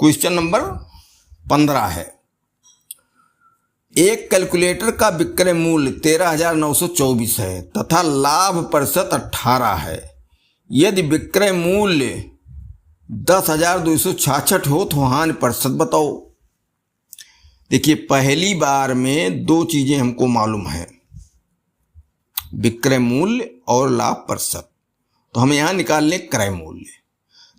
Question number 15 है। एक calculator का विक्रय मूल्य 13,924 है तथा लाभ प्रतिशत 18 है। यदि विक्रय मूल्य 10,266 हो तो हानि प्रतिशत बताओ। देखिए, पहली बार में दो चीजें हमको मालूम है, विक्रय मूल्य और लाभ प्रतिशत। तो हम यहां निकाल लें क्रय मूल्य।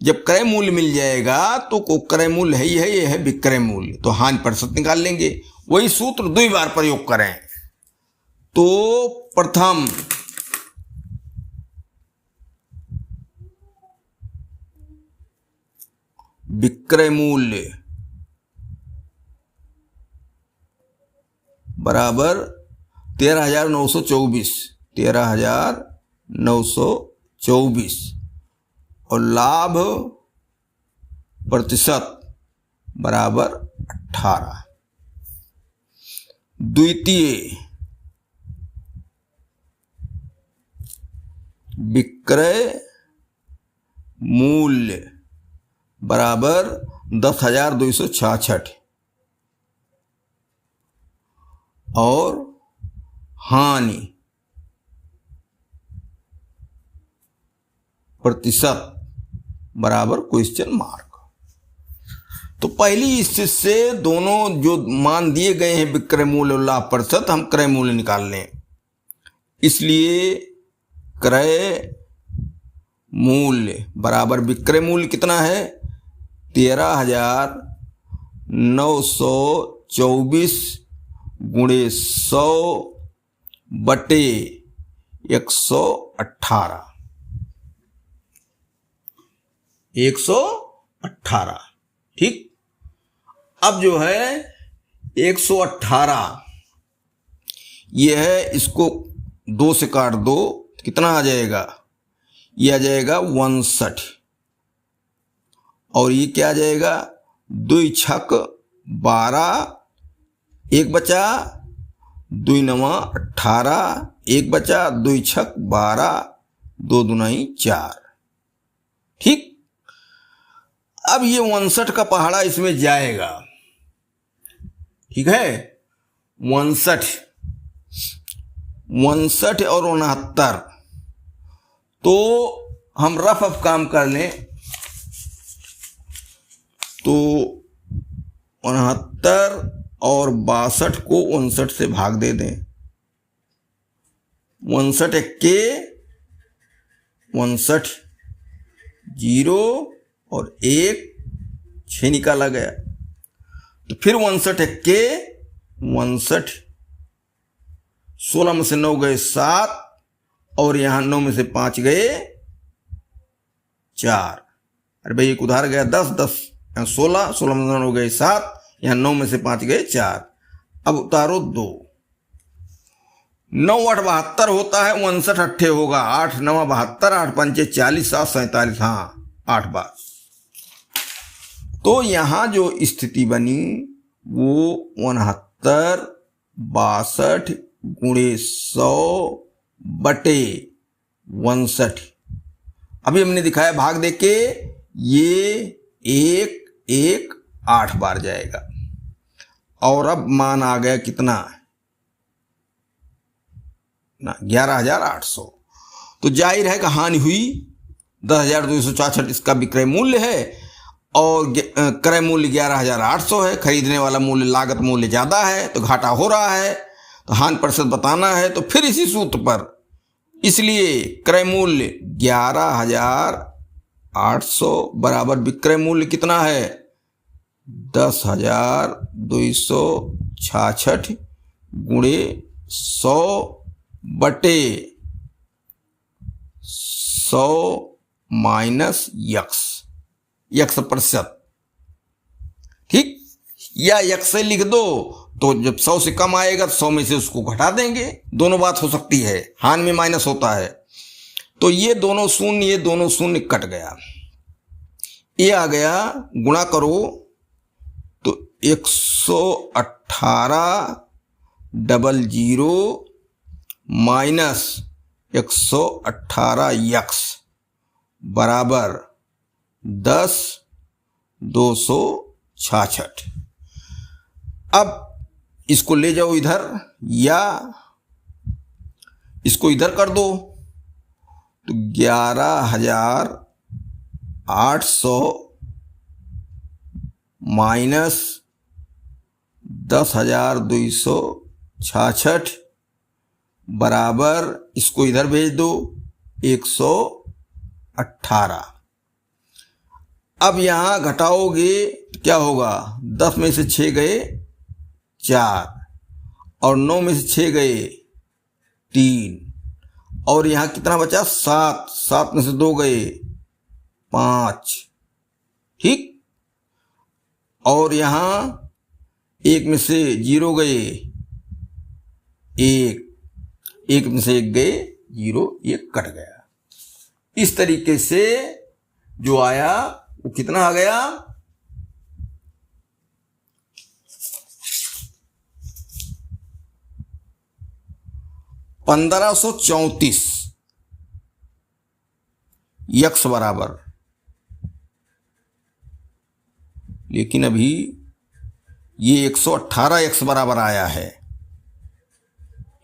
जब क्रय मूल्य मिल जाएगा तो क्रय मूल्य है ही है, ये है विक्रय मूल्य, तो हानि प्रतिशत निकाल लेंगे। वही सूत्र 2 बार प्रयोग करें। तो प्रथम विक्रय मूल्य बराबर 13,924 और लाभ प्रतिशत बराबर 18। द्वितीय विक्रय मूल्य बराबर 10,266 और हानि प्रतिशत बराबर क्वेश्चन मार्क। तो पहली स्थिति से दोनों जो मान दिए गए हैं विक्रय मूल्य और लाभ प्रतिशत, हम क्रय मूल्य निकाल लें। इसलिए क्रय मूल्य बराबर विक्रय मूल्य कितना है 13,924 गुणे 100 बटे 118। 118 ठीक। अब जो है 118 ये है, इसको 2 से काट दो, कितना आ जाएगा? ये आ जाएगा 59 और ये क्या आ जाएगा 2 छक 12, 1 बचा 2 9 18, 1 बचा 2 छक 12, 2 दूनाई 4 ठीक। अब ये 59 का पहाड़ा इसमें जाएगा, ठीक है। 59 और 69, तो हम रफ ऑफ काम कर लें तो 69 और 62 को 59 से भाग दे दें। 59 के 59 0 और 1 6 निकाला गया। तो फिर 59 के 59, 16 में से 9 गए 7 और यहां 9 में से 5 गए 4। अरे भाई एक उधार गया 10, 10 यहाँ 16, 16 में 9 गए 7, यहां 9 में से 5 गए 4। अब उतारो 2, 9 8 72 होता है, 59 अट्ठे होगा, 8 9 72, 8 पंचे 40, 7 47, हाँ 8 बार। तो यहां जो स्थिति बनी वो 69 62 गुणे 100 बटे 59। अभी हमने दिखाया भाग देके, ये 1 1 8 बार जाएगा और अब मान आ गया कितना ना 11,800। तो जाहिर है कि हानि हुई 10,266 इसका विक्रय मूल्य है और क्रय मूल्य 11,800 है। खरीदने वाला मूल्य लागत मूल्य ज्यादा है तो घाटा हो रहा है, तो हानि प्रतिशत बताना है। तो फिर इसी सूत्र पर, इसलिए क्रय मूल्य 11,800 बराबर विक्रय मूल्य कितना है 10,266 गुणे 100 बटे 100 माइनस यक्स प्रतिशत ठीक, या यक्स से लिख दो तो जब 100 से कम आएगा तो 100 में से उसको घटा देंगे। दोनों बात हो सकती है, हानि में माइनस होता है। तो ये दोनों शून्य कट गया, ये आ गया, गुणा करो तो 118 00 माइनस 118 यक्स बराबर 10,266। 66। अब इसको ले जाओ इधर या इसको इधर कर दो, तो 11,800 माइनस 10,266 बराबर, इसको इधर भेज दो, 118। अब यहां घटाओगे तो क्या होगा, 10 में से 6 गए 4 और 9 में से 6 गए 3 और यहां कितना बचा 7, 7 में से 2 गए 5, ठीक। और यहां 1 में से 0 गए 1, 1 में से 1 गए 0, 1 कट गया। इस तरीके से जो आया वो कितना आ गया, 1534 यक्स बराबर। लेकिन अभी ये 118 यक्स बराबर आया है,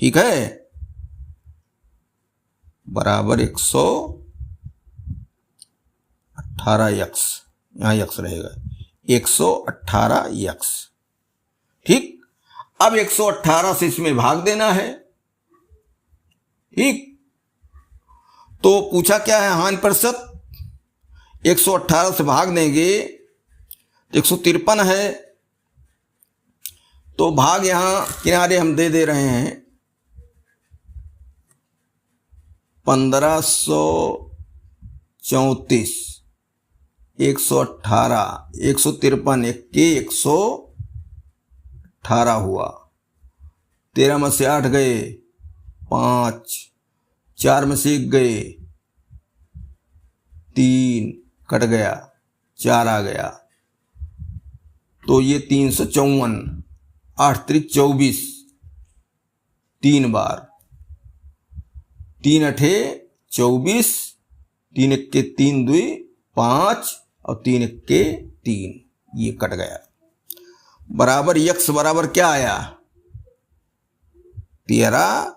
ठीक है, बराबर 118 यक्स, यहां यक्स रहेगा, 118 यक्स, ठीक। अब 118 से इसमें भाग देना है, ठीक। तो पूछा क्या है, हानि प्रतिशत, 118 से भाग देंगे तो 153 है, तो भाग यहां किनारे हम दे रहे हैं, 1534, 118, 153 के 118 हुआ, 13 में से 8 गए 5, 4 में से 1 गए 3, कट गया 4 आ गया, तो ये 354, 8 त्रिक 24, 3 बार, 3 अठे 24, 3 इक्के 3 दुई 5 और 3 इक्के 3, ये कट गया, बराबर यक्स बराबर क्या आया, 13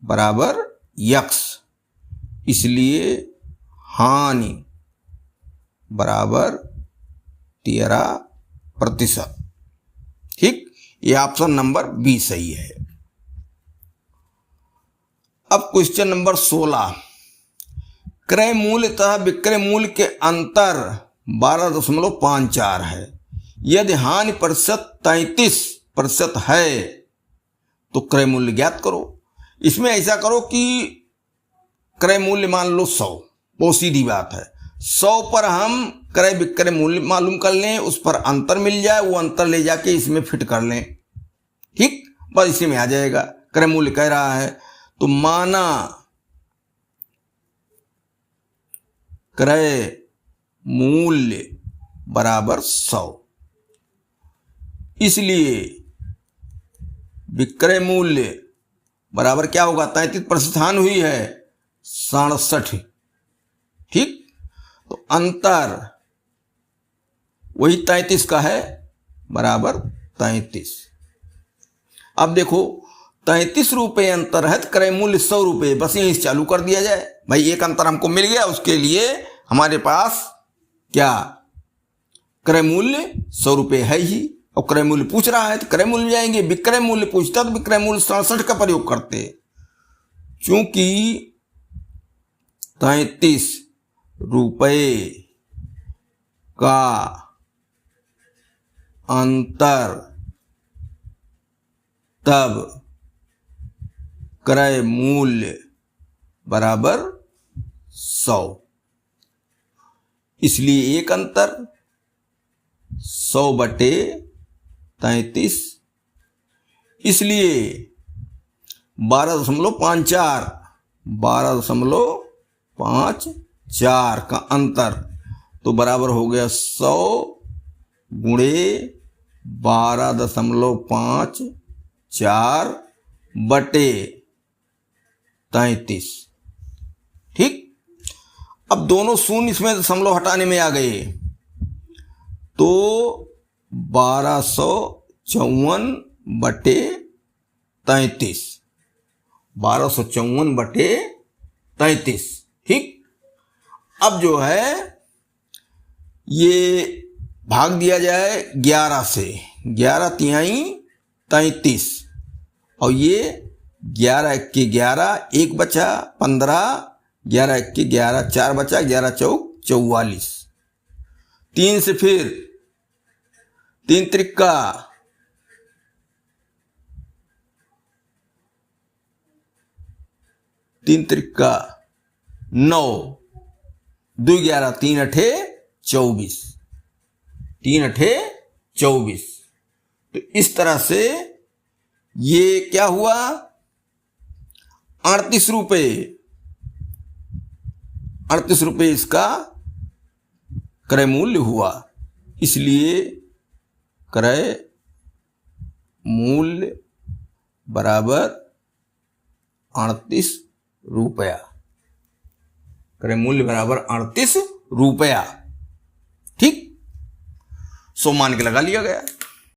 बराबर यक्स, इसलिए हानि बराबर 13%, ठीक। ये ऑप्शन नंबर बी सही है। अब क्वेश्चन नंबर 16, क्रय मूल्य तथा विक्रय मूल्य के अंतर 12.54 है, यदि हानि प्रतिशत 33% है तो क्रय मूल्य ज्ञात करो। इसमें ऐसा करो कि क्रय मूल्य मान लो 100, बहुत सीधी बात है, 100 पर हम क्रय विक्रय मूल्य मालूम कर लें, उस पर अंतर मिल जाए, वो अंतर ले जाके इसमें फिट कर लें, ठीक, बस इसी में आ जाएगा। क्रय मूल्य कह रहा है तो माना क्रय मूल्य बराबर 100, इसलिए विक्रय मूल्य बराबर क्या होगा, 33% हानि हुई है 67, ठीक। तो अंतर वही 33 का है, बराबर 33। अब देखो 33 रुपये अंतर है तो क्रय मूल्य 100 रुपये, बस यहीं से चालू कर दिया जाए। भाई एक अंतर हमको मिल गया, उसके लिए हमारे पास क्या, क्रय मूल्य 100 रुपये है ही, और क्रय मूल्य पूछ रहा है तो क्रय मूल्य जाएंगे, विक्रय मूल्य पूछता तो विक्रय मूल्य 67 का प्रयोग करते। चूंकि 33 रुपये का अंतर, तब क्रय मूल्य बराबर 100, इसलिए एक अंतर 100/33, इसलिए 12.54 का अंतर, तो बराबर हो गया 100 गुणे 12.54/33, ठीक। अब दोनों शून्य इसमें दशमलव हटाने में आ गए, तो 1254/33, 1254/33। ठीक, अब जो है ये भाग दिया जाए 11 से, 11 तिहाई 33, और ये 11 एक्के 11, 1 बचा 15, 11 एक्के 11, 4 बचा, 11 चौक 44। 3 से फिर 3 त्रिक्का 9, 2 11, 3 अठे 24, 3 अठे 24। तो इस तरह से ये क्या हुआ, 38 रुपये, 38 रुपये इसका क्रय मूल्य हुआ। इसलिए क्रय मूल्य बराबर 38 रुपया, क्रय मूल्य बराबर 38 रुपया। ठीक, सो मान के लगा लिया गया।